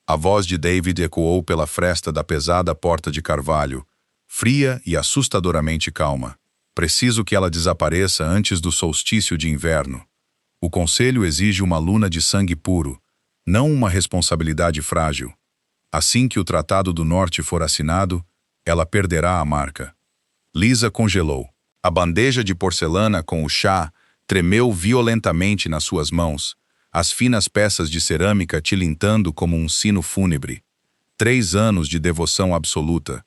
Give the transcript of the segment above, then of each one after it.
A voz de David ecoou pela fresta da pesada porta de carvalho, fria e assustadoramente calma. Preciso que ela desapareça antes do solstício de inverno. O conselho exige uma luna de sangue puro, não uma responsabilidade frágil. Assim que o Tratado do Norte for assinado, ela perderá a marca. Lisa congelou. A bandeja de porcelana com o chá tremeu violentamente nas suas mãos, as finas peças de cerâmica tilintando como um sino fúnebre. 3 anos de devoção absoluta.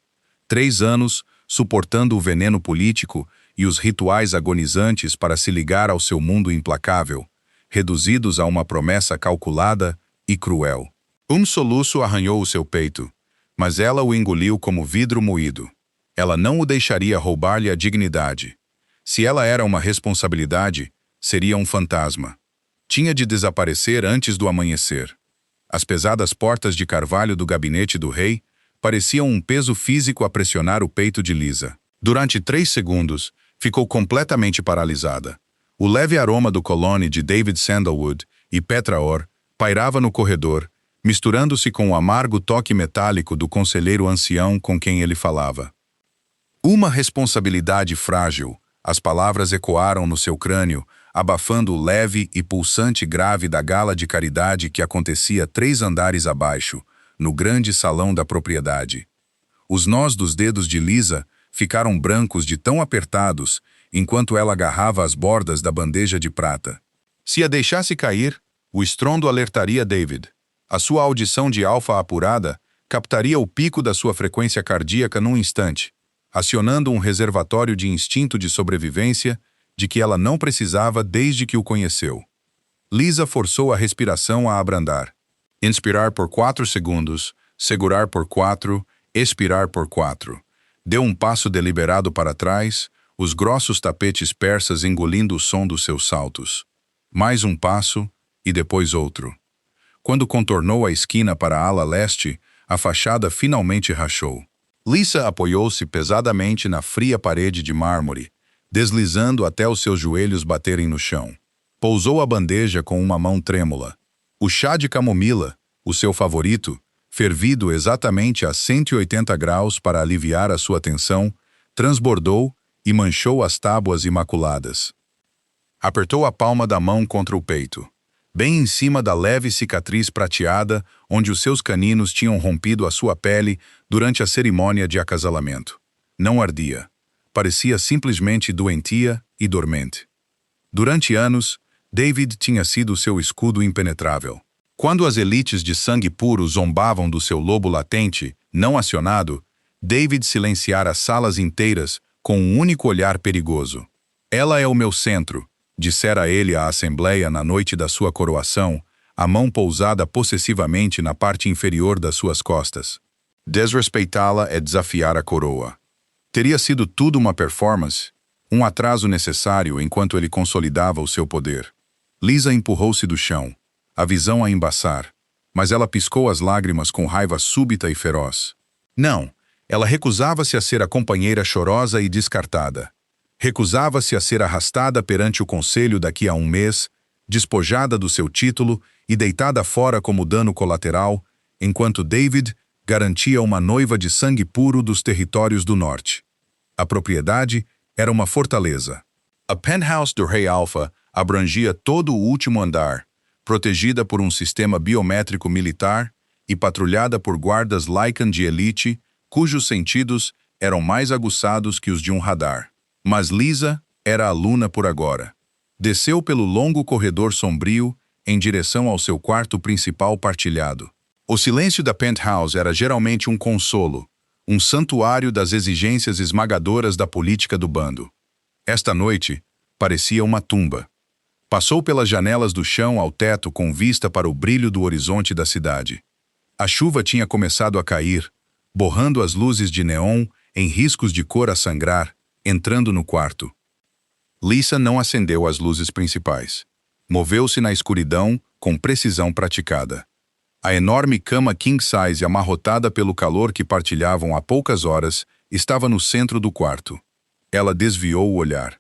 3 anos suportando o veneno político e os rituais agonizantes para se ligar ao seu mundo implacável, reduzidos a uma promessa calculada e cruel. Um soluço arranhou o seu peito, mas ela o engoliu como vidro moído. Ela não o deixaria roubar-lhe a dignidade. Se ela era uma responsabilidade, seria um fantasma. Tinha de desaparecer antes do amanhecer. As pesadas portas de carvalho do gabinete do rei pareciam um peso físico a pressionar o peito de Lisa. Durante 3 segundos, ficou completamente paralisada. O leve aroma do cologne de David Sandalwood e Petra Orr pairava no corredor, misturando-se com o amargo toque metálico do conselheiro ancião com quem ele falava. Uma responsabilidade frágil. As palavras ecoaram no seu crânio, abafando o leve e pulsante grave da gala de caridade que acontecia 3 andares abaixo, no grande salão da propriedade. Os nós dos dedos de Lisa ficaram brancos de tão apertados, enquanto ela agarrava as bordas da bandeja de prata. Se a deixasse cair, o estrondo alertaria David. A sua audição de alfa apurada captaria o pico da sua frequência cardíaca num instante, acionando um reservatório de instinto de sobrevivência de que ela não precisava desde que o conheceu. Lisa forçou a respiração a abrandar. Inspirar por 4 segundos, segurar por 4, expirar por 4. Deu um passo deliberado para trás, os grossos tapetes persas engolindo o som dos seus saltos. Mais um passo, e depois outro. Quando contornou a esquina para a ala leste, a fachada finalmente rachou. Lisa apoiou-se pesadamente na fria parede de mármore, deslizando até os seus joelhos baterem no chão. Pousou a bandeja com uma mão trêmula. O chá de camomila, o seu favorito, fervido exatamente a 180 graus para aliviar a sua tensão, transbordou e manchou as tábuas imaculadas. Apertou a palma da mão contra o peito, bem em cima da leve cicatriz prateada onde os seus caninos tinham rompido a sua pele durante a cerimônia de acasalamento. Não ardia. Parecia simplesmente doentia e dormente. Durante anos, David tinha sido seu escudo impenetrável. Quando as elites de sangue puro zombavam do seu lobo latente, não acionado, David silenciara salas inteiras com um único olhar perigoso. Ela é o meu centro, dissera ele à Assembleia na noite da sua coroação, a mão pousada possessivamente na parte inferior das suas costas. Desrespeitá-la é desafiar a coroa. Teria sido tudo uma performance, um atraso necessário enquanto ele consolidava o seu poder. Lisa empurrou-se do chão, a visão a embaçar, mas ela piscou as lágrimas com raiva súbita e feroz. Não, ela recusava-se a ser a companheira chorosa e descartada. Recusava-se a ser arrastada perante o conselho daqui a um mês, despojada do seu título e deitada fora como dano colateral, enquanto David garantia uma noiva de sangue puro dos territórios do norte. A propriedade era uma fortaleza. A penthouse do Rei Alpha abrangia todo o último andar, protegida por um sistema biométrico militar e patrulhada por guardas Lycan de elite, cujos sentidos eram mais aguçados que os de um radar. Mas Lisa era aluna por agora. Desceu pelo longo corredor sombrio em direção ao seu quarto principal partilhado. O silêncio da penthouse era geralmente um consolo, um santuário das exigências esmagadoras da política do bando. Esta noite, parecia uma tumba. Passou pelas janelas do chão ao teto com vista para o brilho do horizonte da cidade. A chuva tinha começado a cair, borrando as luzes de neon em riscos de cor a sangrar, entrando no quarto. Lisa não acendeu as luzes principais. Moveu-se na escuridão com precisão praticada. A enorme cama king-size amarrotada pelo calor que partilhavam há poucas horas estava no centro do quarto. Ela desviou o olhar.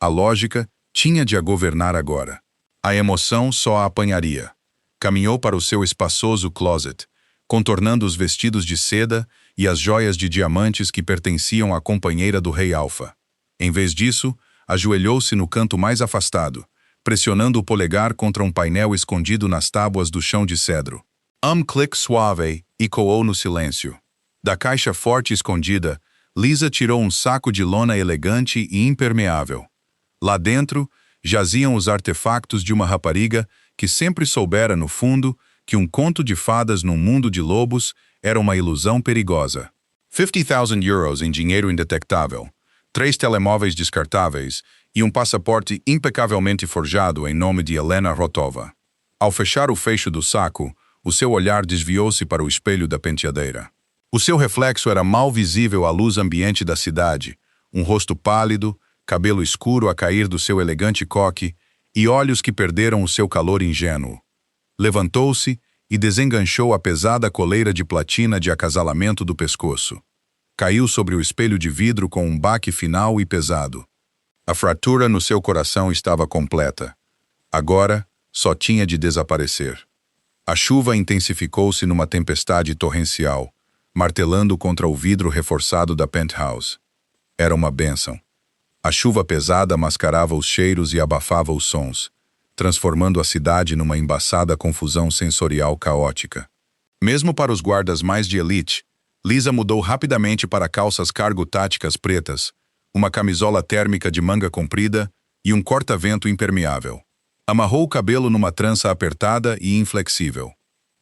A lógica tinha de a governar agora. A emoção só a apanharia. Caminhou para o seu espaçoso closet, contornando os vestidos de seda e as joias de diamantes que pertenciam à companheira do rei Alfa. Em vez disso, ajoelhou-se no canto mais afastado, pressionando o polegar contra um painel escondido nas tábuas do chão de cedro. Click suave ecoou no silêncio. Da caixa forte escondida, Lisa tirou um saco de lona elegante e impermeável. Lá dentro, jaziam os artefactos de uma rapariga que sempre soubera, no fundo, que um conto de fadas num mundo de lobos era uma ilusão perigosa. 50.000 euros em dinheiro indetectável, 3 telemóveis descartáveis e um passaporte impecavelmente forjado em nome de Helena Rotova. Ao fechar o fecho do saco, o seu olhar desviou-se para o espelho da penteadeira. O seu reflexo era mal visível à luz ambiente da cidade, um rosto pálido, cabelo escuro a cair do seu elegante coque e olhos que perderam o seu calor ingênuo. Levantou-se e desenganchou a pesada coleira de platina de acasalamento do pescoço. Caiu sobre o espelho de vidro com um baque final e pesado. A fratura no seu coração estava completa. Agora, só tinha de desaparecer. A chuva intensificou-se numa tempestade torrencial, martelando contra o vidro reforçado da penthouse. Era uma bênção. A chuva pesada mascarava os cheiros e abafava os sons, transformando a cidade numa embaçada confusão sensorial caótica. Mesmo para os guardas mais de elite, Lisa mudou rapidamente para calças cargo táticas pretas, uma camisola térmica de manga comprida e um corta-vento impermeável. Amarrou o cabelo numa trança apertada e inflexível.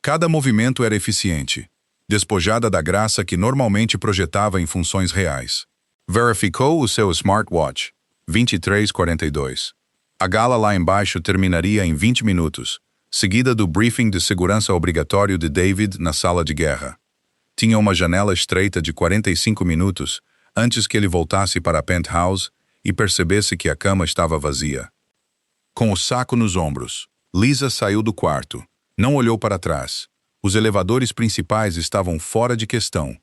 Cada movimento era eficiente, despojada da graça que normalmente projetava em funções reais. Verificou o seu smartwatch, 23:42. A gala lá embaixo terminaria em 20 minutos, seguida do briefing de segurança obrigatório de David na sala de guerra. Tinha uma janela estreita de 45 minutos antes que ele voltasse para a penthouse e percebesse que a cama estava vazia. Com o saco nos ombros, Lisa saiu do quarto. Não olhou para trás. Os elevadores principais estavam fora de questão.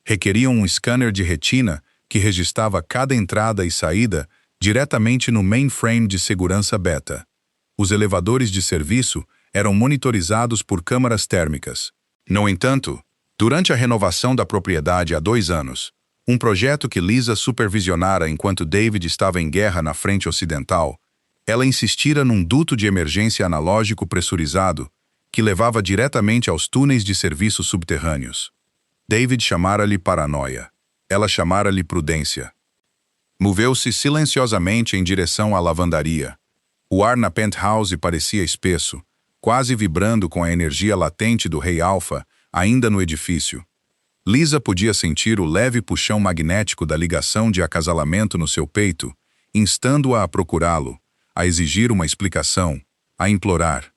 Requeriam um scanner de retina que registrava cada entrada e saída diretamente no mainframe de segurança beta. Os elevadores de serviço eram monitorizados por câmaras térmicas. No entanto, durante a renovação da propriedade há 2 anos, um projeto que Lisa supervisionara enquanto David estava em guerra na frente ocidental, ela insistira num duto de emergência analógico pressurizado que levava diretamente aos túneis de serviço subterrâneos. David chamara-lhe paranoia. Ela chamara-lhe prudência. Moveu-se silenciosamente em direção à lavandaria. O ar na penthouse parecia espesso, quase vibrando com a energia latente do Rei Alfa, ainda no edifício. Lisa podia sentir o leve puxão magnético da ligação de acasalamento no seu peito, instando-a a procurá-lo, a exigir uma explicação, a implorar.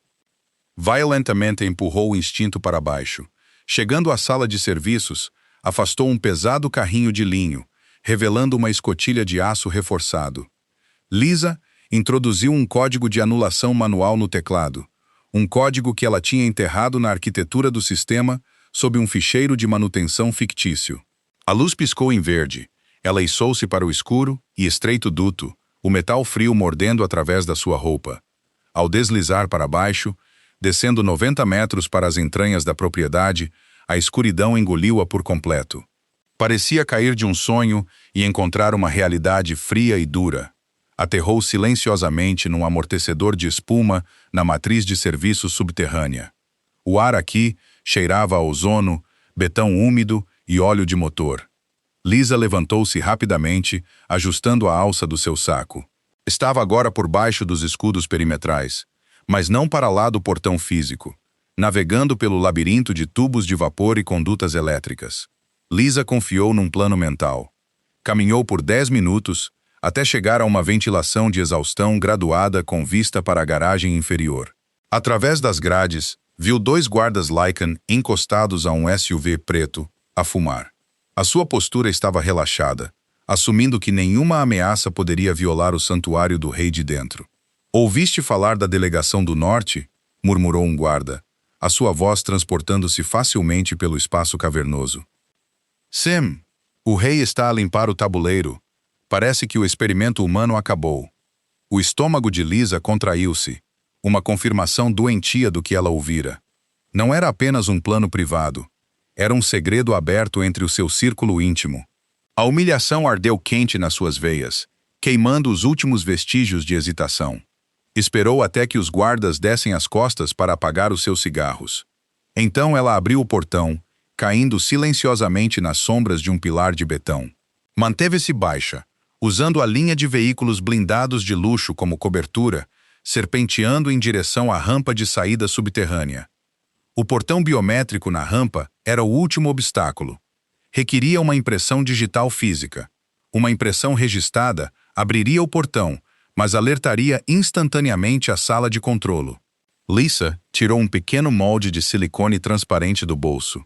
Violentamente empurrou o instinto para baixo. Chegando à sala de serviços, afastou um pesado carrinho de linho, revelando uma escotilha de aço reforçado. Lisa introduziu um código de anulação manual no teclado, um código que ela tinha enterrado na arquitetura do sistema sob um ficheiro de manutenção fictício. A luz piscou em verde. Ela içou-se para o escuro e estreito duto, o metal frio mordendo através da sua roupa. Ao deslizar para baixo, descendo 90 metros para as entranhas da propriedade, a escuridão engoliu-a por completo. Parecia cair de um sonho e encontrar uma realidade fria e dura. Aterrou silenciosamente num amortecedor de espuma na matriz de serviço subterrânea. O ar aqui cheirava a ozono, betão úmido e óleo de motor. Lisa levantou-se rapidamente, ajustando a alça do seu saco. Estava agora por baixo dos escudos perimetrais, mas não para lá do portão físico, navegando pelo labirinto de tubos de vapor e condutas elétricas. Lisa confiou num plano mental. Caminhou por 10 minutos, até chegar a uma ventilação de exaustão graduada com vista para a garagem inferior. Através das grades, viu 2 guardas Lycan encostados a um SUV preto, a fumar. A sua postura estava relaxada, assumindo que nenhuma ameaça poderia violar o santuário do rei de dentro. "Ouviste falar da delegação do norte?" murmurou um guarda, a sua voz transportando-se facilmente pelo espaço cavernoso. "Sim, o rei está a limpar o tabuleiro. Parece que o experimento humano acabou." O estômago de Lisa contraiu-se, uma confirmação doentia do que ela ouvira. Não era apenas um plano privado, Era um segredo aberto entre o seu círculo íntimo. A humilhação ardeu quente nas suas veias, queimando os últimos vestígios de hesitação. Esperou até que os guardas dessem as costas para apagar os seus cigarros. Então ela abriu o portão, caindo silenciosamente nas sombras de um pilar de betão. Manteve-se baixa, usando a linha de veículos blindados de luxo como cobertura, serpenteando em direção à rampa de saída subterrânea. O portão biométrico na rampa era o último obstáculo. Requeria uma impressão digital física. Uma impressão registrada abriria o portão, mas alertaria instantaneamente a sala de controlo. Lisa tirou um pequeno molde de silicone transparente do bolso.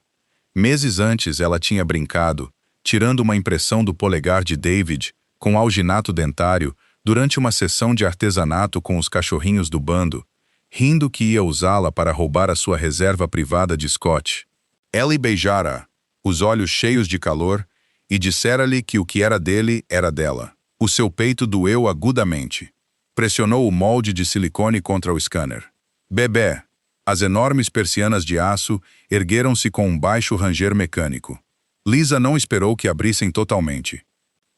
Meses antes ela tinha brincado, tirando uma impressão do polegar de David com alginato dentário durante uma sessão de artesanato com os cachorrinhos do bando, rindo que ia usá-la para roubar a sua reserva privada de Scott. Ellie beijara, os olhos cheios de calor, e dissera-lhe que o que era dele era dela. O seu peito doeu agudamente. Pressionou o molde de silicone contra o scanner. Bebê! As enormes persianas de aço ergueram-se com um baixo ranger mecânico. Lisa não esperou que abrissem totalmente.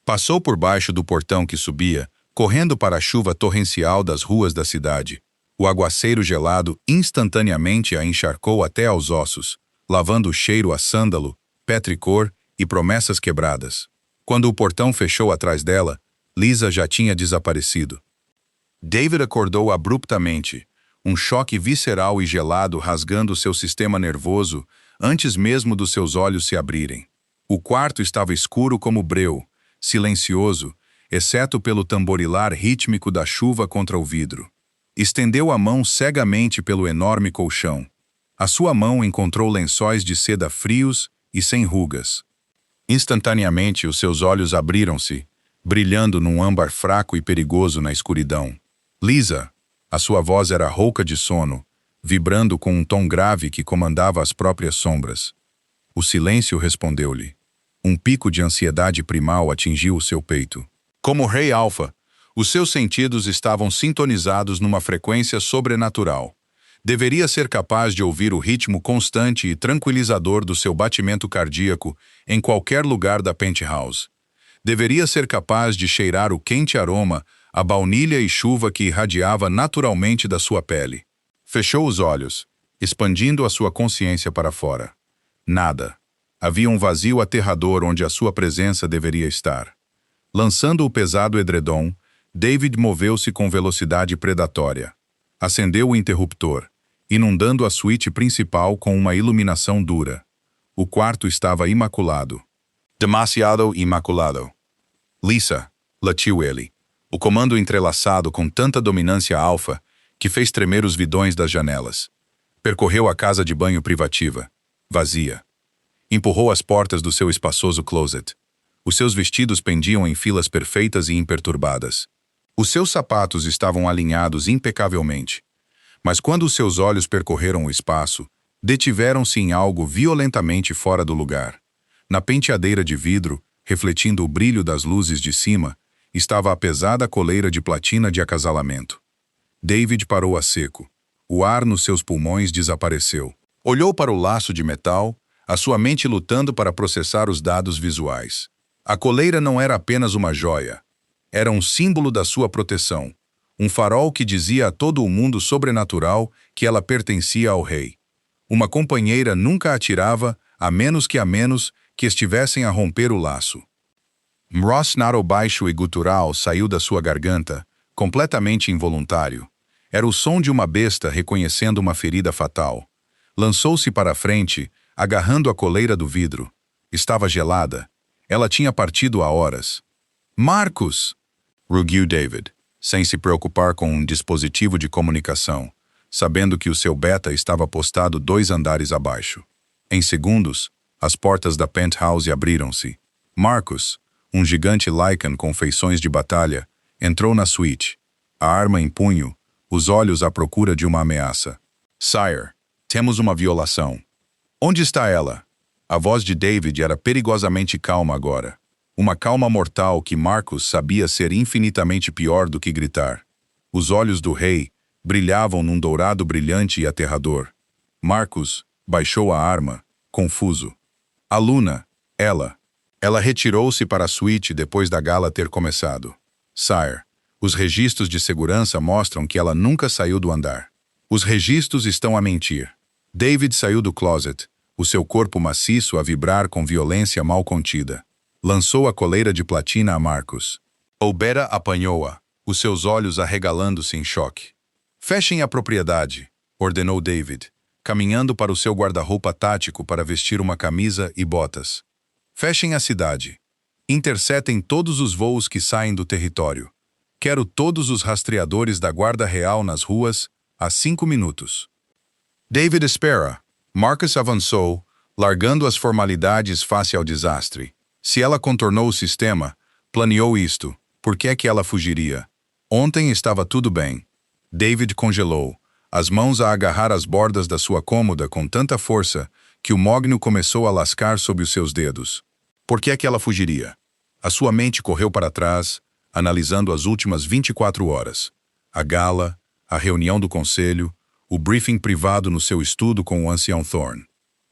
Passou por baixo do portão que subia, correndo para a chuva torrencial das ruas da cidade. O aguaceiro gelado instantaneamente a encharcou até aos ossos, lavando o cheiro a sândalo, petricor e promessas quebradas. Quando o portão fechou atrás dela, Lisa já tinha desaparecido. David acordou abruptamente, um choque visceral e gelado rasgando seu sistema nervoso antes mesmo dos seus olhos se abrirem. O quarto estava escuro como breu, silencioso, exceto pelo tamborilar rítmico da chuva contra o vidro. Estendeu a mão cegamente pelo enorme colchão. A sua mão encontrou lençóis de seda frios e sem rugas. Instantaneamente os seus olhos abriram-se, brilhando num âmbar fraco e perigoso na escuridão. Lisa! A sua voz era rouca de sono, vibrando com um tom grave que comandava as próprias sombras. O silêncio respondeu-lhe. Um pico de ansiedade primal atingiu o seu peito. Como rei alfa, os seus sentidos estavam sintonizados numa frequência sobrenatural. Deveria ser capaz de ouvir o ritmo constante e tranquilizador do seu batimento cardíaco em qualquer lugar da penthouse. Deveria ser capaz de cheirar o quente aroma, a baunilha e chuva que irradiava naturalmente da sua pele. Fechou os olhos, expandindo a sua consciência para fora. Nada. Havia um vazio aterrador onde a sua presença deveria estar. Lançando o pesado edredom, David moveu-se com velocidade predatória. Acendeu o interruptor, inundando a suíte principal com uma iluminação dura. O quarto estava imaculado. Demasiado imaculado. Lisa, latiu ele. O comando entrelaçado com tanta dominância alfa que fez tremer os vidões das janelas. Percorreu a casa de banho privativa, vazia. Empurrou as portas do seu espaçoso closet. Os seus vestidos pendiam em filas perfeitas e imperturbadas. Os seus sapatos estavam alinhados impecavelmente. Mas quando os seus olhos percorreram o espaço, detiveram-se em algo violentamente fora do lugar. Na penteadeira de vidro, refletindo o brilho das luzes de cima, estava a pesada coleira de platina de acasalamento. David parou a seco. O ar nos seus pulmões desapareceu. Olhou para o laço de metal, a sua mente lutando para processar os dados visuais. A coleira não era apenas uma joia. Era um símbolo da sua proteção. Um farol que dizia a todo o mundo sobrenatural que ela pertencia ao rei. Uma companheira nunca atirava, a menos que estivessem a romper o laço. Um rosnado baixo e gutural saiu da sua garganta, completamente involuntário. Era o som de uma besta reconhecendo uma ferida fatal. Lançou-se para a frente, agarrando a coleira do vidro. Estava gelada. Ela tinha partido há horas. Marcus! Rugiu David, sem se preocupar com um dispositivo de comunicação, sabendo que o seu beta estava postado 2 andares abaixo. Em segundos, as portas da penthouse abriram-se. Marcus, um gigante Lycan com feições de batalha, entrou na suíte, a arma em punho, os olhos à procura de uma ameaça. Sire, temos uma violação. Onde está ela? A voz de David era perigosamente calma agora. Uma calma mortal que Marcus sabia ser infinitamente pior do que gritar. Os olhos do rei brilhavam num dourado brilhante e aterrador. Marcus baixou a arma, confuso. A Luna, ela. Ela retirou-se para a suíte depois da gala ter começado. Sire, os registros de segurança mostram que ela nunca saiu do andar. Os registros estão a mentir. David saiu do closet, o seu corpo maciço a vibrar com violência mal contida. Lançou a coleira de platina a Marcus. Obera apanhou-a, os seus olhos arregalando-se em choque. Fechem a propriedade, ordenou David, caminhando para o seu guarda-roupa tático para vestir uma camisa e botas. Fechem a cidade. Interceptem todos os voos que saem do território. Quero todos os rastreadores da Guarda Real nas ruas há 5 minutos. David espera. Marcus avançou, largando as formalidades face ao desastre. Se ela contornou o sistema, planeou isto, por que é que ela fugiria? Ontem estava tudo bem. David congelou, as mãos a agarrar as bordas da sua cômoda com tanta força que o mogno começou a lascar sob os seus dedos. Por que é que ela fugiria? A sua mente correu para trás, analisando as últimas 24 horas. A gala, a reunião do conselho, o briefing privado no seu estudo com o ancião Thorne.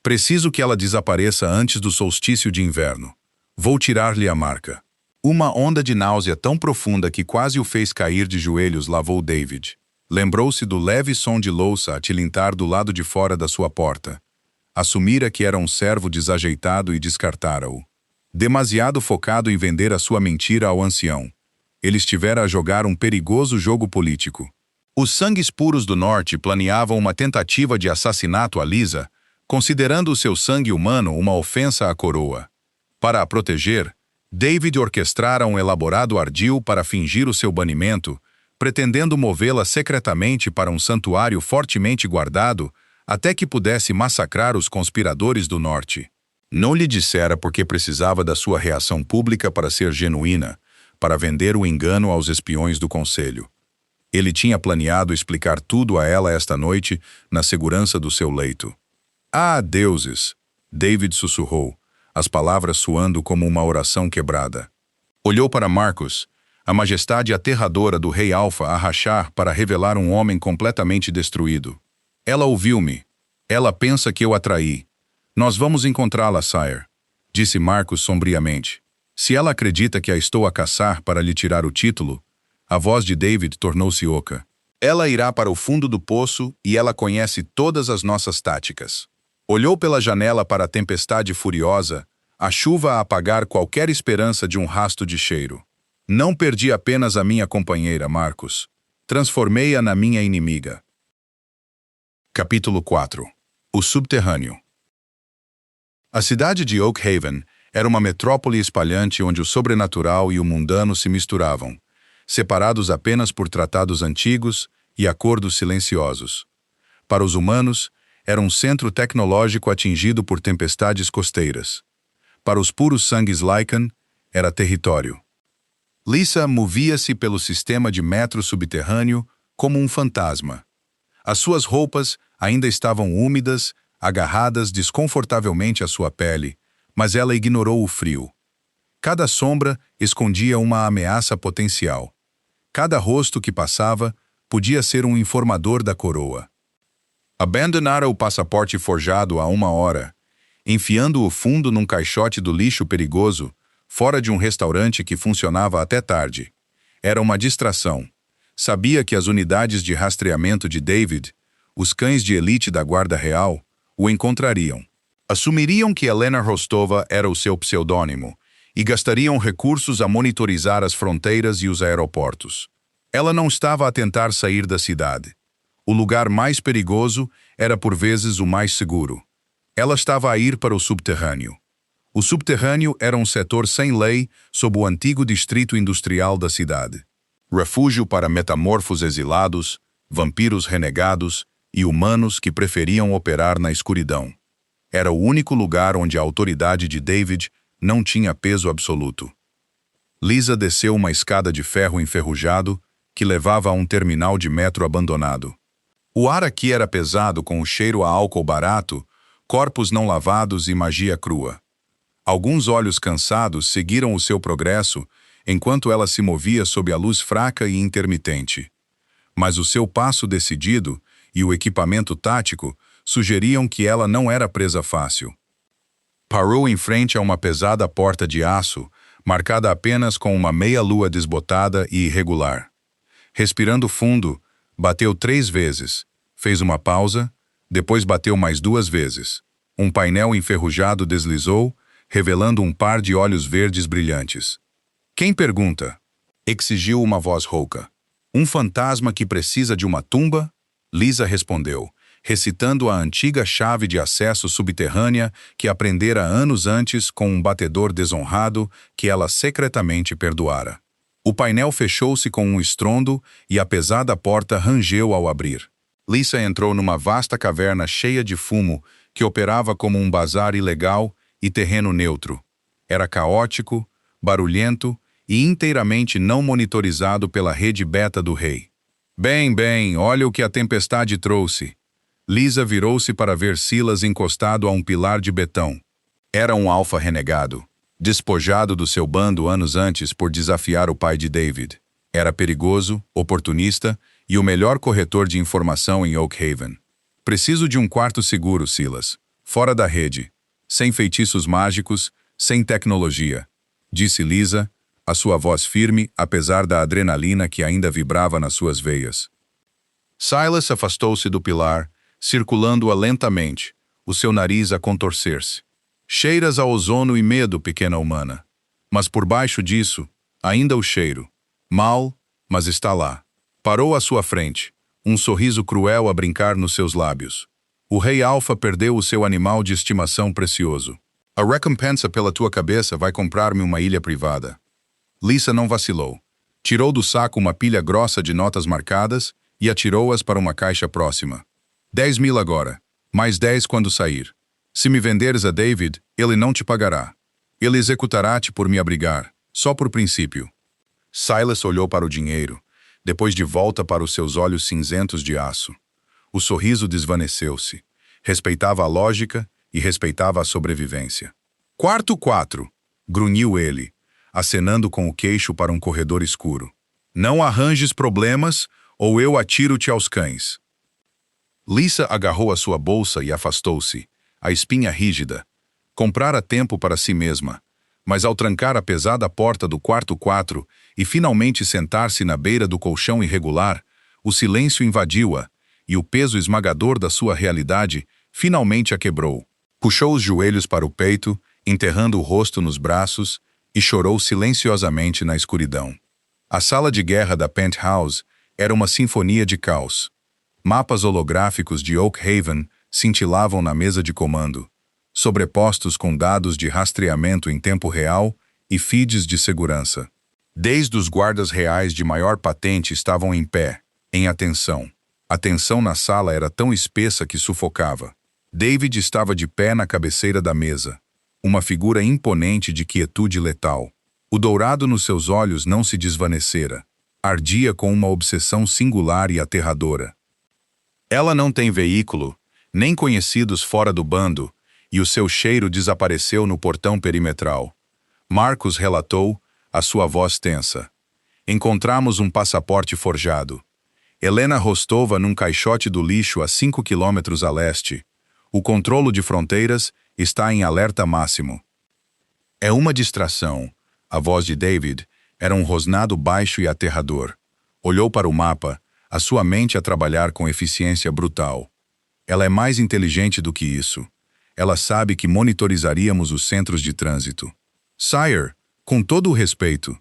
Preciso que ela desapareça antes do solstício de inverno. Vou tirar-lhe a marca. Uma onda de náusea tão profunda que quase o fez cair de joelhos lavou David. Lembrou-se do leve som de louça a tilintar do lado de fora da sua porta. Assumira que era um servo desajeitado e descartara-o. Demasiado focado em vender a sua mentira ao ancião. Ele estivera a jogar um perigoso jogo político. Os sangues puros do norte planeavam uma tentativa de assassinato a Lisa, considerando o seu sangue humano uma ofensa à coroa. Para a proteger, David orquestrara um elaborado ardil para fingir o seu banimento, pretendendo movê-la secretamente para um santuário fortemente guardado até que pudesse massacrar os conspiradores do norte. Não lhe dissera porque precisava da sua reação pública para ser genuína, para vender o engano aos espiões do conselho. Ele tinha planeado explicar tudo a ela esta noite, na segurança do seu leito. Ah, deuses! David sussurrou, as palavras soando como uma oração quebrada. Olhou para Marcus, a majestade aterradora do rei Alfa a rachar para revelar um homem completamente destruído. Ela ouviu-me. Ela pensa que eu a traí. Nós vamos encontrá-la, Sire, disse Marcus sombriamente. Se ela acredita que a estou a caçar para lhe tirar o título, a voz de David tornou-se oca. Ela irá para o fundo do poço e ela conhece todas as nossas táticas. Olhou pela janela para a tempestade furiosa, a chuva a apagar qualquer esperança de um rasto de cheiro. Não perdi apenas a minha companheira, Marcus. Transformei-a na minha inimiga. Capítulo 4. O subterrâneo. A cidade de Oak Haven era uma metrópole espalhante onde o sobrenatural e o mundano se misturavam, separados apenas por tratados antigos e acordos silenciosos. Para os humanos, era um centro tecnológico atingido por tempestades costeiras. Para os puros sangues Lycan, era território. Lisa movia-se pelo sistema de metro subterrâneo como um fantasma. As suas roupas ainda estavam úmidas, agarradas desconfortavelmente à sua pele, mas ela ignorou o frio. Cada sombra escondia uma ameaça potencial. Cada rosto que passava podia ser um informador da coroa. Abandonara o passaporte forjado há 1 hora, enfiando-o fundo num caixote do lixo perigoso, fora de um restaurante que funcionava até tarde. Era uma distração. Sabia que as unidades de rastreamento de David, os cães de elite da Guarda Real, o encontrariam. Assumiriam que Helena Rostova era o seu pseudônimo e gastariam recursos a monitorizar as fronteiras e os aeroportos. Ela não estava a tentar sair da cidade. O lugar mais perigoso era por vezes o mais seguro. Ela estava a ir para o subterrâneo. O subterrâneo era um setor sem lei sob o antigo distrito industrial da cidade. Refúgio para metamorfos exilados, vampiros renegados e humanos que preferiam operar na escuridão. Era o único lugar onde a autoridade de David não tinha peso absoluto. Lisa desceu uma escada de ferro enferrujado que levava a um terminal de metro abandonado. O ar aqui era pesado com o cheiro a álcool barato, corpos não lavados e magia crua. Alguns olhos cansados seguiram o seu progresso enquanto ela se movia sob a luz fraca e intermitente. Mas o seu passo decidido e o equipamento tático sugeriam que ela não era presa fácil. Parou em frente a uma pesada porta de aço, marcada apenas com uma meia-lua desbotada e irregular. Respirando fundo, bateu 3 vezes, fez uma pausa, depois bateu mais 2 vezes. Um painel enferrujado deslizou, revelando um par de olhos verdes brilhantes. "Quem pergunta?" exigiu uma voz rouca. "Um fantasma que precisa de uma tumba?" Lisa respondeu, recitando a antiga chave de acesso subterrânea que aprendera anos antes com um batedor desonrado que ela secretamente perdoara. O painel fechou-se com um estrondo e a pesada porta rangeu ao abrir. Lisa entrou numa vasta caverna cheia de fumo que operava como um bazar ilegal e terreno neutro. Era caótico, barulhento e inteiramente não monitorizado pela rede beta do rei. Bem, olha o que a tempestade trouxe." Lisa virou-se para ver Silas encostado a um pilar de betão. Era um alfa renegado, despojado do seu bando anos antes por desafiar o pai de David. Era perigoso, oportunista e o melhor corretor de informação em Oak Haven. "Preciso de um quarto seguro, Silas. Fora da rede. Sem feitiços mágicos, sem tecnologia", disse Lisa, a sua voz firme, apesar da adrenalina que ainda vibrava nas suas veias. Silas afastou-se do pilar, circulando-a lentamente, o seu nariz a contorcer-se. "Cheiras a ozono e medo, pequena humana. Mas por baixo disso, ainda o cheiro. Mal, mas está lá." Parou à sua frente, um sorriso cruel a brincar nos seus lábios. "O rei Alfa perdeu o seu animal de estimação precioso. A recompensa pela tua cabeça vai comprar-me uma ilha privada." Lisa não vacilou. Tirou do saco uma pilha grossa de notas marcadas e atirou-as para uma caixa próxima. 10.000 agora, mais 10 quando sair. Se me venderes a David, ele não te pagará. Ele executará-te por me abrigar, só por princípio." Silas olhou para o dinheiro, depois de volta para os seus olhos cinzentos de aço. O sorriso desvaneceu-se. Respeitava a lógica e respeitava a sobrevivência. "Quarto 4, grunhiu ele, acenando com o queixo para um corredor escuro. "Não arranjes problemas, ou eu atiro-te aos cães." Lisa agarrou a sua bolsa e afastou-se, a espinha rígida. Comprara tempo para si mesma, mas ao trancar a pesada porta do quarto 4 e finalmente sentar-se na beira do colchão irregular, o silêncio invadiu-a, e o peso esmagador da sua realidade finalmente a quebrou. Puxou os joelhos para o peito, enterrando o rosto nos braços, e chorou silenciosamente na escuridão. A sala de guerra da Penthouse era uma sinfonia de caos. Mapas holográficos de Oak Haven cintilavam na mesa de comando, sobrepostos com dados de rastreamento em tempo real e feeds de segurança. Desde os guardas reais de maior patente estavam em pé, em atenção. A tensão na sala era tão espessa que sufocava. David estava de pé na cabeceira da mesa, uma figura imponente de quietude letal. O dourado nos seus olhos não se desvanecera. Ardia com uma obsessão singular e aterradora. Ela não tem veículo, nem conhecidos fora do bando, e o seu cheiro desapareceu no portão perimetral. Marcos relatou, a sua voz tensa. "Encontramos um passaporte forjado. Helena Rostova num caixote do lixo a 5 quilômetros a leste. O controlo de fronteiras está em alerta máximo." "É uma distração." A voz de David era um rosnado baixo e aterrador. Olhou para o mapa, a sua mente a trabalhar com eficiência brutal. "Ela é mais inteligente do que isso. Ela sabe que monitorizaríamos os centros de trânsito." "Sire, com todo o respeito."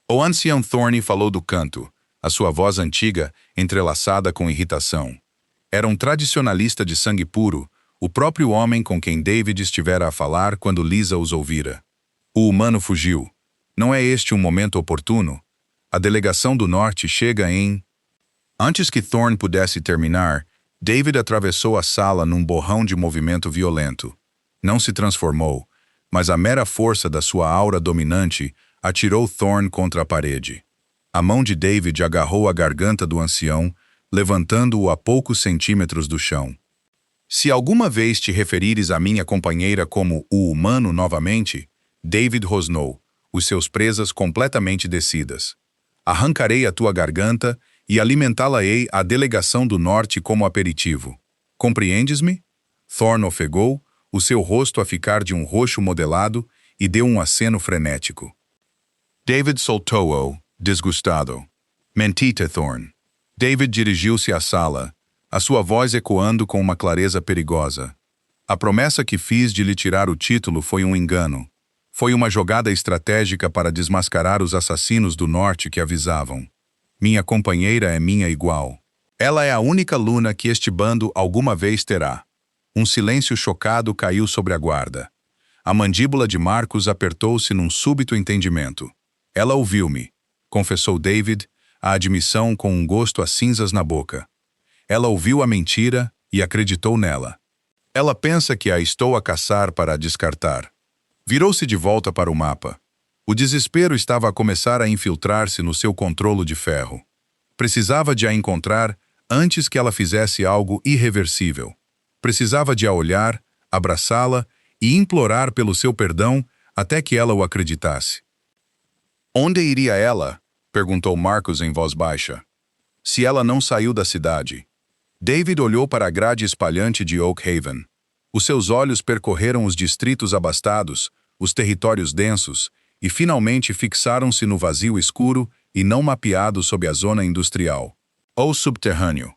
O ancião Thorne falou do canto, a sua voz antiga entrelaçada com irritação. Era um tradicionalista de sangue puro, o próprio homem com quem David estivera a falar quando Lisa os ouvira. O humano fugiu. Não é este um momento oportuno? A delegação do norte chega em... Antes que Thorne pudesse terminar, David atravessou a sala num borrão de movimento violento. Não se transformou, mas a mera força da sua aura dominante atirou Thorne contra a parede. A mão de David agarrou a garganta do ancião, levantando-o a poucos centímetros do chão. "Se alguma vez te referires à minha companheira como o humano novamente," David rosnou, os seus presas completamente descidas. "Arrancarei a tua garganta e alimentá-la-ei à delegação do norte como aperitivo. Compreendes-me?" Thorne ofegou, o seu rosto a ficar de um roxo modelado, e deu um aceno frenético. David soltou-o, desgostado. Mentite, Thorne. David dirigiu-se à sala, a sua voz ecoando com uma clareza perigosa. A promessa que fiz de lhe tirar o título foi um engano. Foi uma jogada estratégica para desmascarar os assassinos do norte que avisavam. Minha companheira é minha igual. Ela é a única Luna que este bando alguma vez terá. Um silêncio chocado caiu sobre a guarda. A mandíbula de Marcus apertou-se num súbito entendimento. Ela ouviu-me, confessou David, a admissão com um gosto a cinzas na boca. Ela ouviu a mentira e acreditou nela. Ela pensa que a estou a caçar para a descartar. Virou-se de volta para o mapa. O desespero estava a começar a infiltrar-se no seu controlo de ferro. Precisava de a encontrar antes que ela fizesse algo irreversível. Precisava de a olhar, abraçá-la e implorar pelo seu perdão até que ela o acreditasse. Onde iria ela? Perguntou Marcus em voz baixa. Se ela não saiu da cidade. David olhou para a grade espalhante de Oak Haven. Os seus olhos percorreram os distritos abastados, os territórios densos, e finalmente fixaram-se no vazio escuro e não mapeado sob a zona industrial. Ou subterrâneo.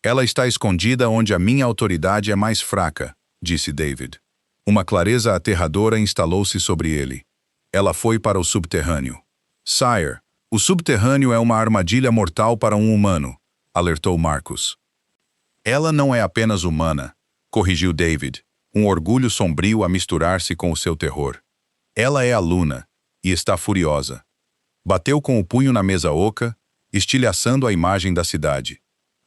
Ela está escondida onde a minha autoridade é mais fraca, disse David. Uma clareza aterradora instalou-se sobre ele. Ela foi para o subterrâneo. Sire, o subterrâneo é uma armadilha mortal para um humano, alertou Marcus. Ela não é apenas humana, corrigiu David, um orgulho sombrio a misturar-se com o seu terror. Ela é a Luna, e está furiosa. Bateu com o punho na mesa oca, estilhaçando a imagem da cidade.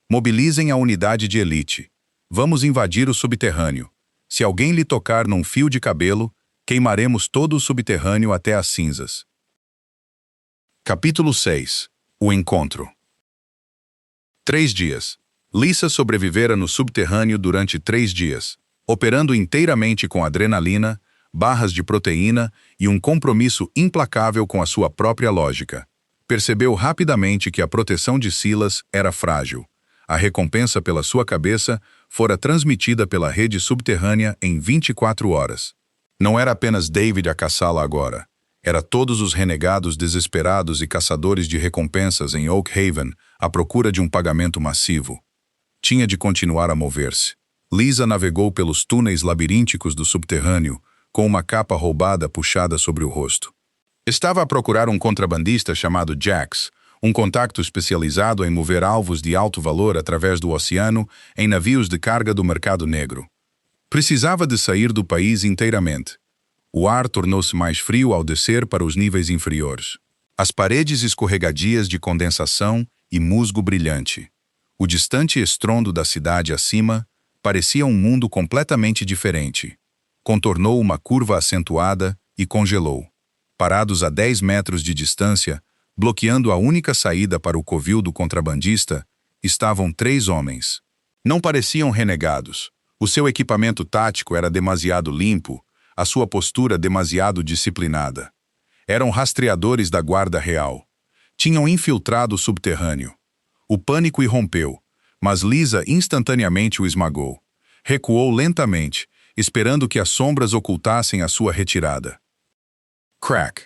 Mobilizem a unidade de elite. Vamos invadir o subterrâneo. Se alguém lhe tocar num fio de cabelo, queimaremos todo o subterrâneo até as cinzas. Capítulo 6. O encontro. 3 dias. Lisa sobrevivera no subterrâneo durante 3 dias, operando inteiramente com adrenalina, barras de proteína e um compromisso implacável com a sua própria lógica. Percebeu rapidamente que a proteção de Silas era frágil. A recompensa pela sua cabeça fora transmitida pela rede subterrânea em 24 horas. Não era apenas David a caçá-la agora. Era todos os renegados desesperados e caçadores de recompensas em Oak Haven à procura de um pagamento massivo. Tinha de continuar a mover-se. Lisa navegou pelos túneis labirínticos do subterrâneo, com uma capa roubada puxada sobre o rosto. Estava a procurar um contrabandista chamado Jax, um contacto especializado em mover alvos de alto valor através do oceano em navios de carga do mercado negro. Precisava de sair do país inteiramente. O ar tornou-se mais frio ao descer para os níveis inferiores. As paredes escorregadias de condensação e musgo brilhante. O distante estrondo da cidade acima parecia um mundo completamente diferente. Contornou uma curva acentuada e congelou. Parados a 10 metros de distância, bloqueando a única saída para o covil do contrabandista, estavam 3 homens. Não pareciam renegados. O seu equipamento tático era demasiado limpo, a sua postura demasiado disciplinada. Eram rastreadores da Guarda Real. Tinham infiltrado o subterrâneo. O pânico irrompeu, mas Lisa instantaneamente o esmagou. Recuou lentamente, esperando que as sombras ocultassem a sua retirada. Crack!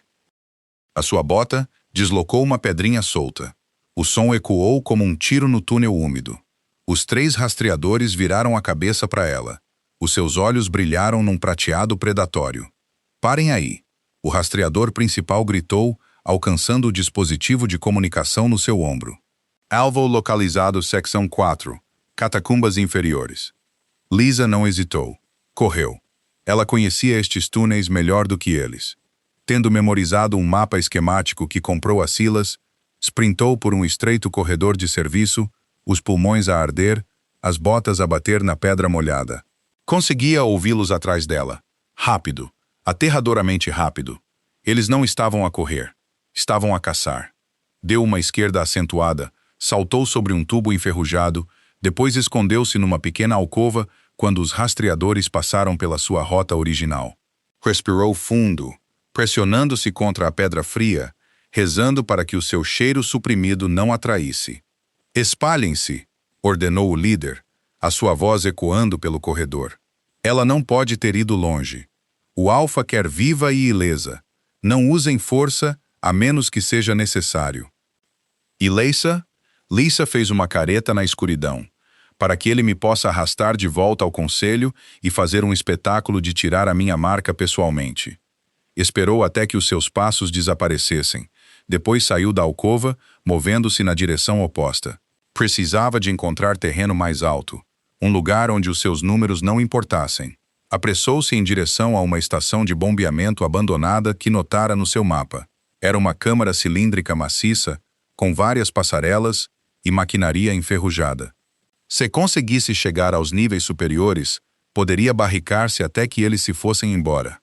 A sua bota deslocou uma pedrinha solta. O som ecoou como um tiro no túnel úmido. Os 3 rastreadores viraram a cabeça para ela. Os seus olhos brilharam num prateado predatório. Parem aí! O rastreador principal gritou, alcançando o dispositivo de comunicação no seu ombro. Alvo localizado secção 4, catacumbas inferiores. Lisa não hesitou. Correu. Ela conhecia estes túneis melhor do que eles. Tendo memorizado um mapa esquemático que comprou a Silas, sprintou por um estreito corredor de serviço, os pulmões a arder, as botas a bater na pedra molhada. Conseguia ouvi-los atrás dela. Rápido. Aterradoramente rápido. Eles não estavam a correr. Estavam a caçar. Deu uma esquerda acentuada, saltou sobre um tubo enferrujado, depois escondeu-se numa pequena alcova quando os rastreadores passaram pela sua rota original. Respirou fundo, pressionando-se contra a pedra fria, rezando para que o seu cheiro suprimido não atraísse. Espalhem-se, ordenou o líder, a sua voz ecoando pelo corredor. Ela não pode ter ido longe. O Alfa quer viva e ilesa. Não usem força, a menos que seja necessário. E Lisa? Lisa fez uma careta na escuridão, para que ele me possa arrastar de volta ao conselho e fazer um espetáculo de tirar a minha marca pessoalmente. Esperou até que os seus passos desaparecessem. Depois saiu da alcova, movendo-se na direção oposta. Precisava de encontrar terreno mais alto, um lugar onde os seus números não importassem. Apressou-se em direção a uma estação de bombeamento abandonada que notara no seu mapa. Era uma câmara cilíndrica maciça, com várias passarelas e maquinaria enferrujada. Se conseguisse chegar aos níveis superiores, poderia barricar-se até que eles se fossem embora.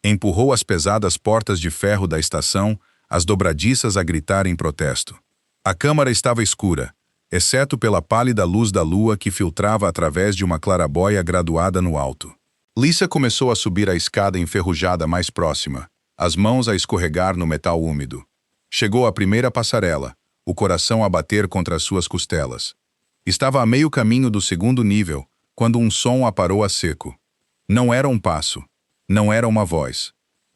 Empurrou as pesadas portas de ferro da estação, as dobradiças a gritar em protesto. A câmara estava escura, exceto pela pálida luz da lua que filtrava através de uma clarabóia graduada no alto. Lisa começou a subir a escada enferrujada mais próxima, as mãos a escorregar no metal úmido. Chegou à primeira passarela, o coração a bater contra as suas costelas. Estava a meio caminho do segundo nível, quando um som a parou a seco. Não era um passo. Não era uma voz.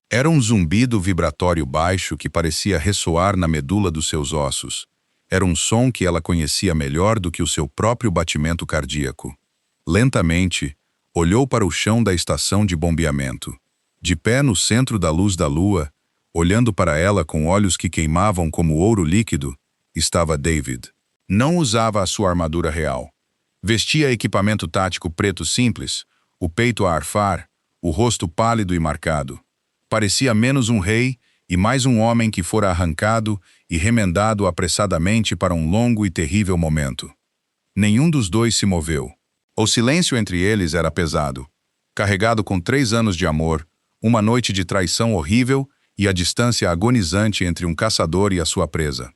Era um zumbido vibratório baixo que parecia ressoar na medula dos seus ossos. Era um som que ela conhecia melhor do que o seu próprio batimento cardíaco. Lentamente, olhou para o chão da estação de bombeamento. De pé no centro da luz da lua, olhando para ela com olhos que queimavam como ouro líquido, estava David. Não usava a sua armadura real. Vestia equipamento tático preto simples, o peito a arfar, o rosto pálido e marcado. Parecia menos um rei e mais um homem que fora arrancado e remendado apressadamente para um longo e terrível momento. Nenhum dos dois se moveu. O silêncio entre eles era pesado, carregado com 3 anos de amor, uma noite de traição horrível e a distância agonizante entre um caçador e a sua presa.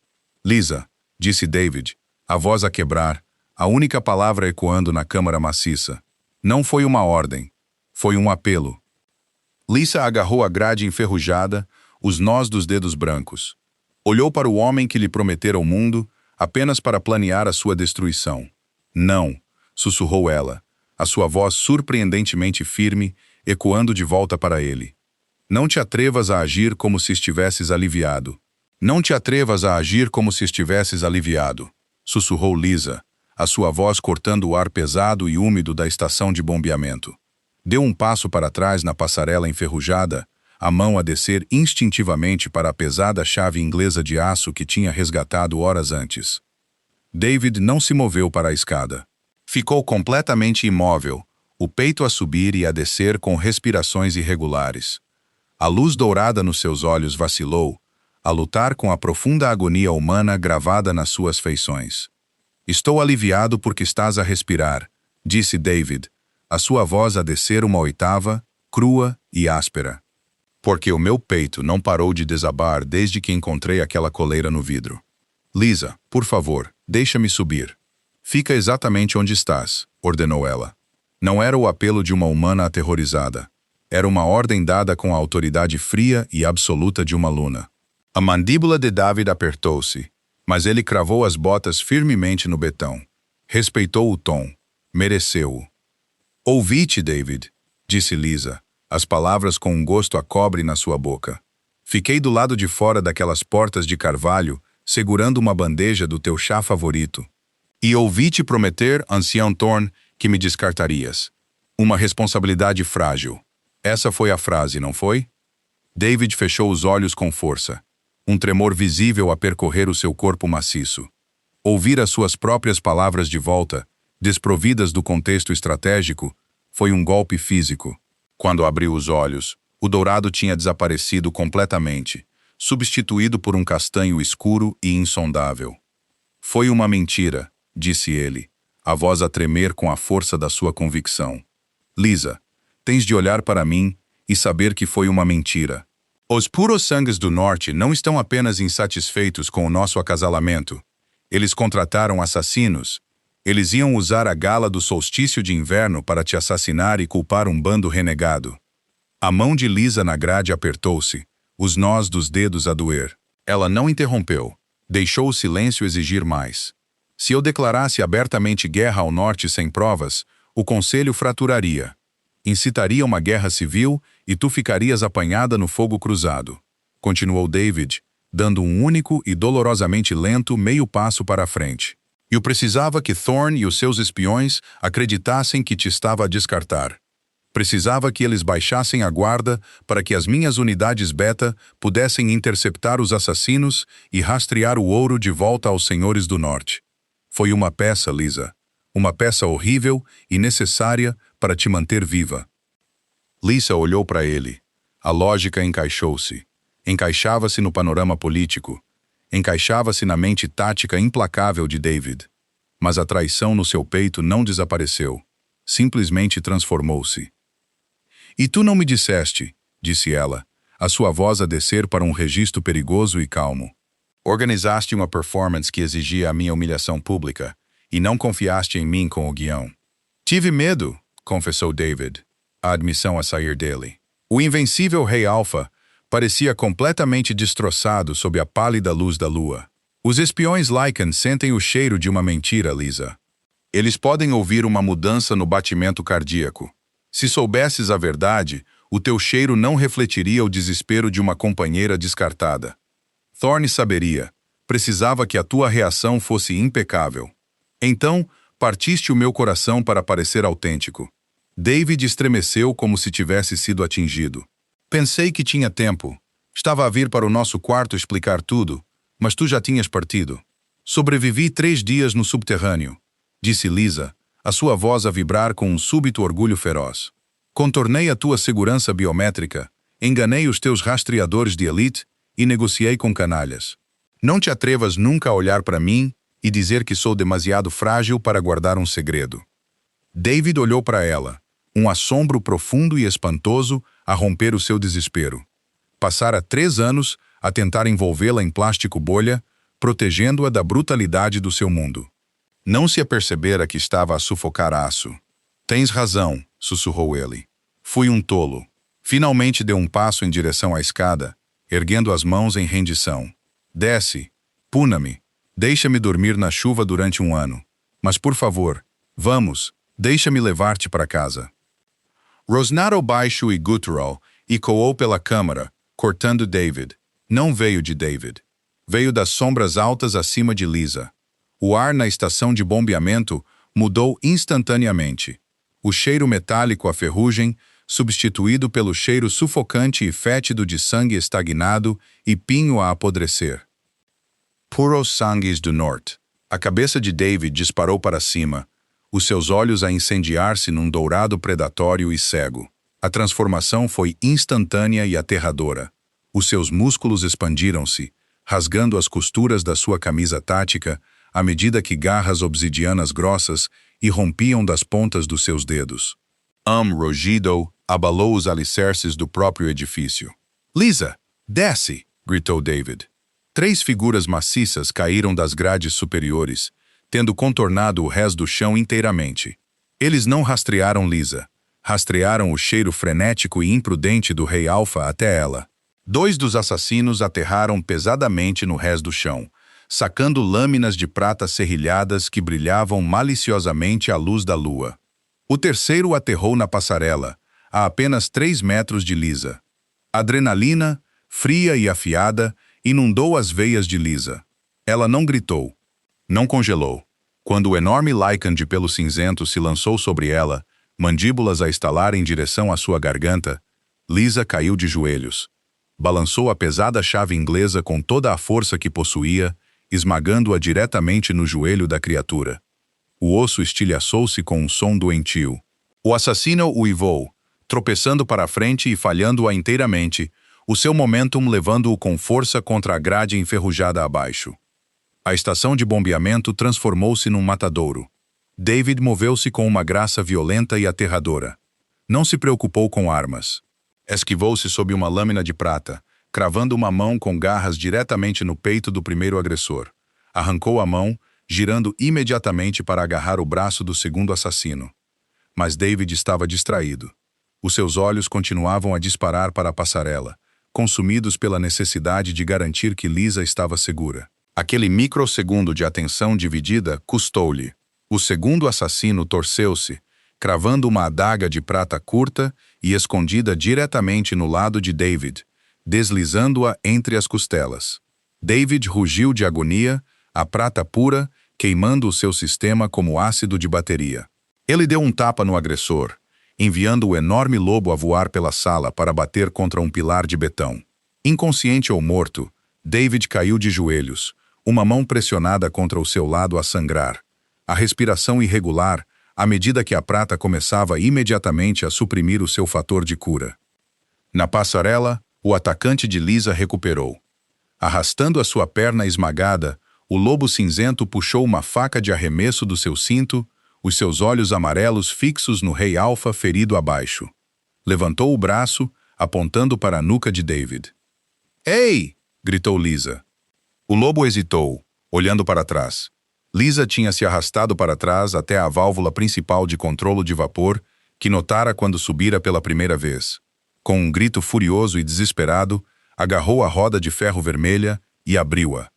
Lisa, disse David, a voz a quebrar, a única palavra ecoando na câmara maciça. Não foi uma ordem, foi um apelo. Lisa agarrou a grade enferrujada, os nós dos dedos brancos. Olhou para o homem que lhe prometera o mundo, apenas para planear a sua destruição. Não, sussurrou ela, a sua voz surpreendentemente firme, ecoando de volta para ele. Não te atrevas a agir como se estivesses aliviado. Não te atrevas a agir como se estivesses aliviado, sussurrou Lisa, a sua voz cortando o ar pesado e úmido da estação de bombeamento. Deu um passo para trás na passarela enferrujada, a mão a descer instintivamente para a pesada chave inglesa de aço que tinha resgatado horas antes. David não se moveu para a escada. Ficou completamente imóvel, o peito a subir e a descer com respirações irregulares. A luz dourada nos seus olhos vacilou, a lutar com a profunda agonia humana gravada nas suas feições. Estou aliviado porque estás a respirar, disse David, a sua voz a descer uma oitava, crua e áspera. Porque o meu peito não parou de desabar desde que encontrei aquela coleira no vidro. Lisa, por favor, deixa-me subir. Fica exatamente onde estás, ordenou ela. Não era o apelo de uma humana aterrorizada. Era uma ordem dada com a autoridade fria e absoluta de uma luna. A mandíbula de David apertou-se, mas ele cravou as botas firmemente no betão. Respeitou o tom. Mereceu-o. Ouvi-te, David, disse Lisa, as palavras com um gosto a cobre na sua boca. Fiquei do lado de fora daquelas portas de carvalho, segurando uma bandeja do teu chá favorito. E ouvi-te prometer, ancião Thorne, que me descartarias. Uma responsabilidade frágil. Essa foi a frase, não foi? David fechou os olhos com força. Um tremor visível a percorrer o seu corpo maciço. Ouvir as suas próprias palavras de volta, desprovidas do contexto estratégico, foi um golpe físico. Quando abriu os olhos, o dourado tinha desaparecido completamente, substituído por um castanho escuro e insondável. Foi uma mentira, disse ele, a voz a tremer com a força da sua convicção. Lisa, tens de olhar para mim e saber que foi uma mentira. Os puros sangues do norte não estão apenas insatisfeitos com o nosso acasalamento. Eles contrataram assassinos. Eles iam usar a gala do solstício de inverno para te assassinar e culpar um bando renegado. A mão de Lisa na grade apertou-se, os nós dos dedos a doer. Ela não interrompeu. Deixou o silêncio exigir mais. Se eu declarasse abertamente guerra ao norte sem provas, o conselho fraturaria. Incitaria uma guerra civil e tu ficarias apanhada no fogo cruzado. Continuou David, dando um único e dolorosamente lento meio passo para a frente. Eu precisava que Thorne e os seus espiões acreditassem que te estava a descartar. Precisava que eles baixassem a guarda para que as minhas unidades beta pudessem interceptar os assassinos e rastrear o ouro de volta aos senhores do norte. Foi uma peça, Lisa. Uma peça horrível e necessária para te manter viva. Lisa olhou para ele. A lógica encaixou-se. Encaixava-se no panorama político. Encaixava-se na mente tática implacável de David. Mas a traição no seu peito não desapareceu. Simplesmente transformou-se. E tu não me disseste, disse ela, a sua voz a descer para um registro perigoso e calmo. Organizaste uma performance que exigia a minha humilhação pública, e não confiaste em mim com o guião. Tive medo, confessou David, a admissão a sair dele. O invencível Rei Alpha parecia completamente destroçado sob a pálida luz da lua. Os espiões Lycan sentem o cheiro de uma mentira, Lisa. Eles podem ouvir uma mudança no batimento cardíaco. Se soubesses a verdade, o teu cheiro não refletiria o desespero de uma companheira descartada. Thorne saberia. Precisava que a tua reação fosse impecável. Então, partiste o meu coração para parecer autêntico. David estremeceu como se tivesse sido atingido. Pensei que tinha tempo. Estava a vir para o nosso quarto explicar tudo, mas tu já tinhas partido. Sobrevivi 3 dias no subterrâneo, disse Lisa, a sua voz a vibrar com um súbito orgulho feroz. Contornei a tua segurança biométrica, enganei os teus rastreadores de elite e negociei com canalhas. Não te atrevas nunca a olhar para mim e dizer que sou demasiado frágil para guardar um segredo. David olhou para ela, um assombro profundo e espantoso a romper o seu desespero. Passara 3 anos a tentar envolvê-la em plástico bolha, protegendo-a da brutalidade do seu mundo. Não se apercebera que estava a sufocar aço. Tens razão, sussurrou ele. Fui um tolo. Finalmente deu um passo em direção à escada, erguendo as mãos em rendição. Desce, puna-me, deixa-me dormir na chuva durante 1 ano. Mas por favor, vamos, deixa-me levar-te para casa. Rosnado baixo e gutural ecoou pela câmara, cortando David. Não veio de David. Veio das sombras altas acima de Lisa. O ar na estação de bombeamento mudou instantaneamente. O cheiro metálico à ferrugem, substituído pelo cheiro sufocante e fétido de sangue estagnado e pinho a apodrecer. Puros sangues do norte. A cabeça de David disparou para cima, os seus olhos a incendiar-se num dourado predatório e cego. A transformação foi instantânea e aterradora. Os seus músculos expandiram-se, rasgando as costuras da sua camisa tática, à medida que garras obsidianas grossas irrompiam das pontas dos seus dedos. Rugido abalou os alicerces do próprio edifício. Lisa, desce! Gritou David. 3 figuras maciças caíram das grades superiores, tendo contornado o rés do chão inteiramente. Eles não rastrearam Lisa. Rastrearam o cheiro frenético e imprudente do Rei Alpha até ela. 2 dos assassinos aterraram pesadamente no rés do chão, sacando lâminas de prata serrilhadas que brilhavam maliciosamente à luz da lua. O terceiro aterrou na passarela, a apenas 3 metros de Lisa. Adrenalina, fria e afiada, inundou as veias de Lisa. Ela não gritou. Não congelou. Quando o enorme Lycan de pelo cinzento se lançou sobre ela, mandíbulas a estalar em direção à sua garganta, Lisa caiu de joelhos. Balançou a pesada chave inglesa com toda a força que possuía, esmagando-a diretamente no joelho da criatura. O osso estilhaçou-se com um som doentio. O assassino uivou, tropeçando para a frente e falhando-a inteiramente, o seu momentum levando-o com força contra a grade enferrujada abaixo. A estação de bombeamento transformou-se num matadouro. David moveu-se com uma graça violenta e aterradora. Não se preocupou com armas. Esquivou-se sob uma lâmina de prata, cravando uma mão com garras diretamente no peito do primeiro agressor. Arrancou a mão, girando imediatamente para agarrar o braço do segundo assassino. Mas David estava distraído. Os seus olhos continuavam a disparar para a passarela, consumidos pela necessidade de garantir que Lisa estava segura. Aquele microsegundo de atenção dividida custou-lhe. O segundo assassino torceu-se, cravando uma adaga de prata curta e escondida diretamente no lado de David, deslizando-a entre as costelas. David rugiu de agonia, a prata pura, queimando o seu sistema como ácido de bateria. Ele deu um tapa no agressor, enviando o enorme lobo a voar pela sala para bater contra um pilar de betão. Inconsciente ou morto, David caiu de joelhos, uma mão pressionada contra o seu lado a sangrar. A respiração irregular, à medida que a prata começava imediatamente a suprimir o seu fator de cura. Na passarela, o atacante de Lisa recuperou. Arrastando a sua perna esmagada, o lobo cinzento puxou uma faca de arremesso do seu cinto, os seus olhos amarelos fixos no rei alfa ferido abaixo. Levantou o braço, apontando para a nuca de David. "Ei!" gritou Lisa. O lobo hesitou, olhando para trás. Lisa tinha se arrastado para trás até a válvula principal de controlo de vapor, que notara quando subira pela primeira vez. Com um grito furioso e desesperado, agarrou a roda de ferro vermelha e abriu-a.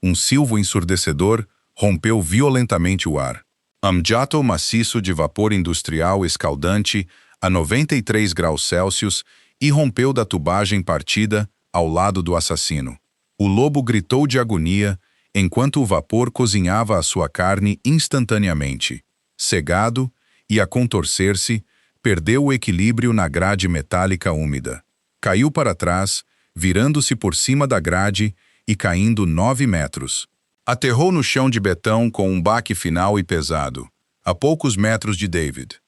Um silvo ensurdecedor rompeu violentamente o ar. Um jato maciço de vapor industrial escaldante a 93 graus Celsius irrompeu da tubagem partida ao lado do assassino. O lobo gritou de agonia enquanto o vapor cozinhava a sua carne instantaneamente. Cegado e a contorcer-se, perdeu o equilíbrio na grade metálica úmida. Caiu para trás, virando-se por cima da grade e caindo 9 metros. Aterrou no chão de betão com um baque final e pesado, a poucos metros de David.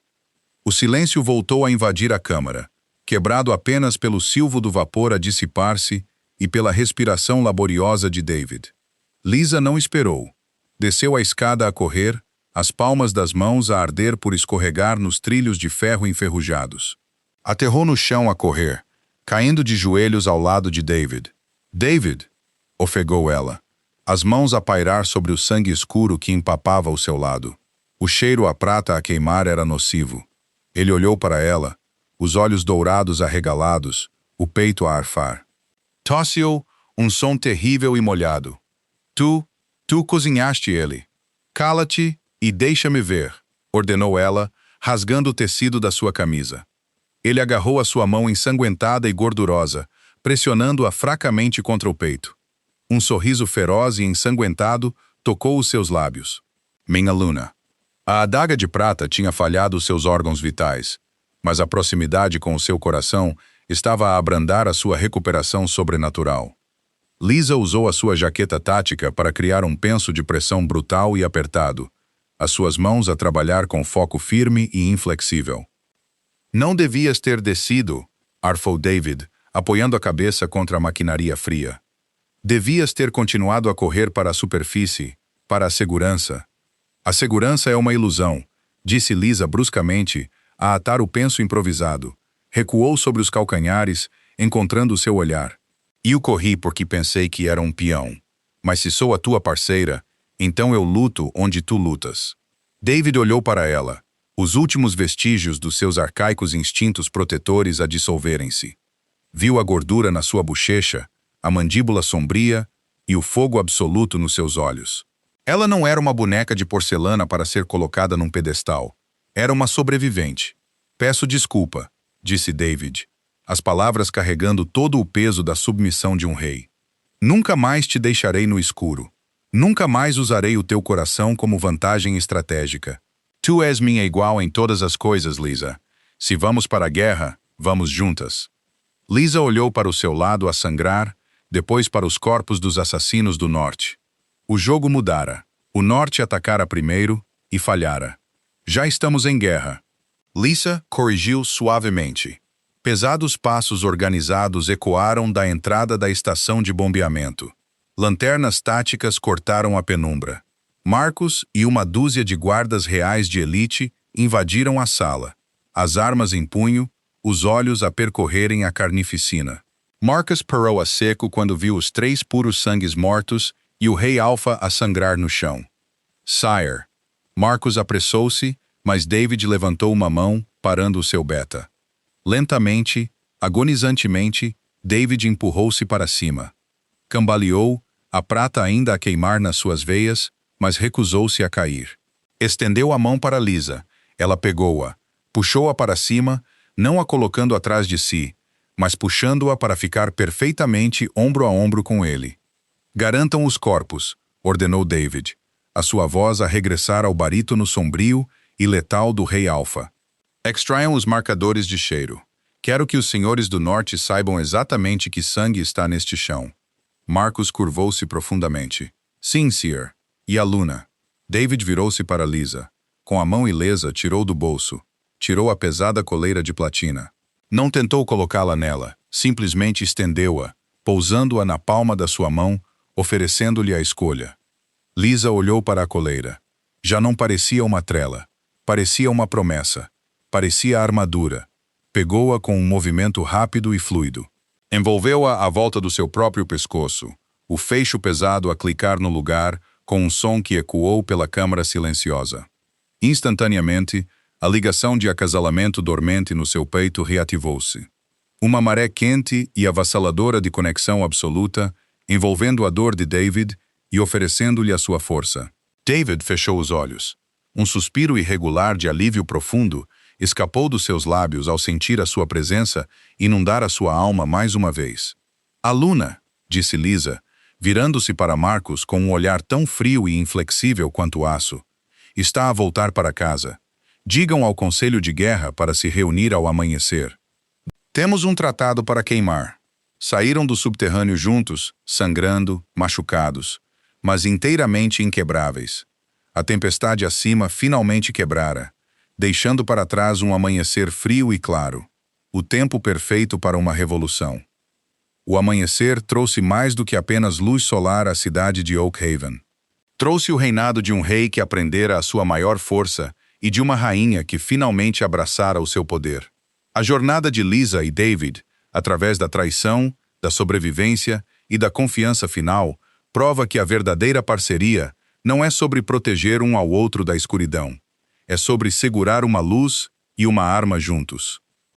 O silêncio voltou a invadir a câmara, quebrado apenas pelo silvo do vapor a dissipar-se e pela respiração laboriosa de David. Lisa não esperou. Desceu a escada a correr, as palmas das mãos a arder por escorregar nos trilhos de ferro enferrujados. Aterrou no chão a correr, caindo de joelhos ao lado de David. "David!" ofegou ela, as mãos a pairar sobre o sangue escuro que empapava o seu lado. O cheiro a prata a queimar era nocivo. Ele olhou para ela, os olhos dourados arregalados, o peito a arfar. Tossiu um som terrível e molhado. Tu cozinhaste ele. Cala-te e deixa-me ver", ordenou ela, rasgando o tecido da sua camisa. Ele agarrou a sua mão ensanguentada e gordurosa, pressionando-a fracamente contra o peito. Um sorriso feroz e ensanguentado tocou os seus lábios. "Minha Luna." A adaga de prata tinha falhado os seus órgãos vitais, mas a proximidade com o seu coração estava a abrandar a sua recuperação sobrenatural. Lisa usou a sua jaqueta tática para criar um penso de pressão brutal e apertado, as suas mãos a trabalhar com foco firme e inflexível. "Não devias ter descido", arfou David, apoiando a cabeça contra a maquinaria fria. "Devias ter continuado a correr para a superfície, para a segurança." "A segurança é uma ilusão", disse Lisa bruscamente, a atar o penso improvisado. Recuou sobre os calcanhares, encontrando o seu olhar. "Eu corri porque pensei que era um peão. Mas se sou a tua parceira, então eu luto onde tu lutas." David olhou para ela, os últimos vestígios dos seus arcaicos instintos protetores a dissolverem-se. Viu a gordura na sua bochecha, a mandíbula sombria e o fogo absoluto nos seus olhos. Ela não era uma boneca de porcelana para ser colocada num pedestal. Era uma sobrevivente. "Peço desculpa", disse David, as palavras carregando todo o peso da submissão de um rei. "Nunca mais te deixarei no escuro. Nunca mais usarei o teu coração como vantagem estratégica. Tu és minha igual em todas as coisas, Lisa. Se vamos para a guerra, vamos juntas." Lisa olhou para o seu lado a sangrar, depois para os corpos dos assassinos do norte. O jogo mudara. O norte atacara primeiro e falhara. "Já estamos em guerra." Lisa corrigiu suavemente. Pesados passos organizados ecoaram da entrada da estação de bombeamento. Lanternas táticas cortaram a penumbra. Marcos e uma dúzia de guardas reais de elite invadiram a sala, as armas em punho, os olhos a percorrerem a carnificina. Marcus parou a seco quando viu os 3 puros sangues mortos e o rei Alfa a sangrar no chão. "Sire." Marcus apressou-se, mas David levantou uma mão, parando o seu beta. Lentamente, agonizantemente, David empurrou-se para cima. Cambaleou, a prata ainda a queimar nas suas veias, mas recusou-se a cair. Estendeu a mão para Lisa. Ela pegou-a, Puxou-a para cima, não a colocando atrás de si, mas puxando-a para ficar perfeitamente ombro a ombro com ele. Garantam os corpos, ordenou David, a sua voz a regressar ao barítono sombrio e letal do Rei Alfa. Extraiam os marcadores de cheiro. Quero que os senhores do norte saibam exatamente que sangue está neste chão. Marcus curvou-se profundamente. Sim, Sir. E a Luna? David virou-se para Lisa. Com a mão ilesa, tirou do bolso. Tirou a pesada coleira de platina. Não tentou colocá-la nela, simplesmente estendeu-a, pousando-a na palma da sua mão, oferecendo-lhe a escolha. Lisa olhou para a coleira. Já não parecia uma trela. Parecia uma promessa. Parecia a armadura. Pegou-a com um movimento rápido e fluido. Envolveu-a à volta do seu próprio pescoço, o feixe pesado a clicar no lugar, com um som que ecoou pela câmara silenciosa. Instantaneamente, a ligação de acasalamento dormente no seu peito reativou-se. Uma maré quente e avassaladora de conexão absoluta, envolvendo a dor de David e oferecendo-lhe a sua força. David fechou os olhos. Um suspiro irregular de alívio profundo escapou dos seus lábios ao sentir a sua presença inundar a sua alma mais uma vez. "A Luna", disse Lisa, virando-se para Marcus com um olhar tão frio e inflexível quanto aço, "está a voltar para casa. Digam ao Conselho de Guerra para se reunir ao amanhecer. Temos um tratado para queimar." Saíram do subterrâneo juntos, sangrando, machucados, mas inteiramente inquebráveis. A tempestade acima finalmente quebrara, deixando para trás um amanhecer frio e claro, o tempo perfeito para uma revolução. O amanhecer trouxe mais do que apenas luz solar à cidade de Oakhaven. Trouxe o reinado de um rei que aprendera a sua maior força e de uma rainha que finalmente abraçara o seu poder. A jornada de Lisa e David, através da traição, da sobrevivência e da confiança final, prova que a verdadeira parceria não é sobre proteger um ao outro da escuridão. É sobre segurar uma luz e uma arma juntos.